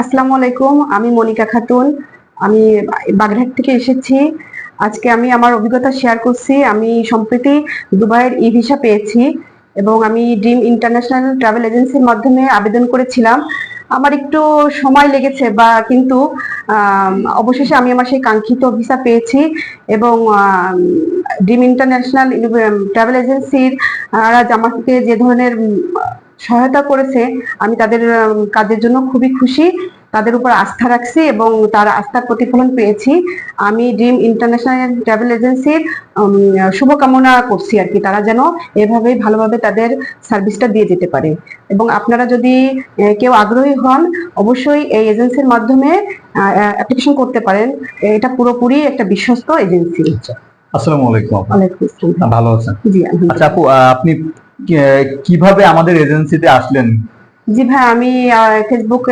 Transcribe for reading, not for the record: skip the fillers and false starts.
আসসালামু আলাইকুম, আমি মনিকা খাতুন। আমি বাগেরহাট থেকে এসেছি। আজকে আমি আমার অভিজ্ঞতা শেয়ার করছি। আমি সম্প্রতি দুবাইয়ের ই ভিসা পেয়েছি এবং আমি ড্রিম ইন্টারন্যাশনাল ট্রাভেল এজেন্সির মাধ্যমে আবেদন করেছিলাম। আমার একটু সময় লেগেছে কিন্তু অবশেষে আমি আমার সেই কাঙ্ক্ষিত ভিসা পেয়েছি এবং ড্রিম ইন্টারন্যাশনাল ট্রাভেল এজেন্সির আমাকে যে ধরনের সহায়তা করেছে, আমি তাদের কাজের জন্য খুবই খুশি। তাদের উপর আস্থা রাখছি এবং তার আস্থার প্রতিফলন পেয়েছি। আমি ড্রিম ইন্টারন্যাশনাল ট্রাভেল এজেন্সির শুভকামনা করছি আর কি, তারা যেন এভাবেই ভালোভাবে তাদের সার্ভিসটা দিয়ে যেতে পারে। এবং আপনারা যদি কেউ আগ্রহী হন, অবশ্যই এই এজেন্সির মাধ্যমে অ্যাপ্লিকেশন করতে পারেন। এটা পুরোপুরি একটা বিশ্বস্ত এজেন্সি। আসসালামু আলাইকুম। ওয়ালাইকুম আসসালাম। ভালো আছেন? জি, আচ্ছা আলহামদুলিল্লাহ। আপু, আপনি কিভাবে আমাদের এজেন্সিতে আসলেন? জি ভাই, আমি ফেসবুকে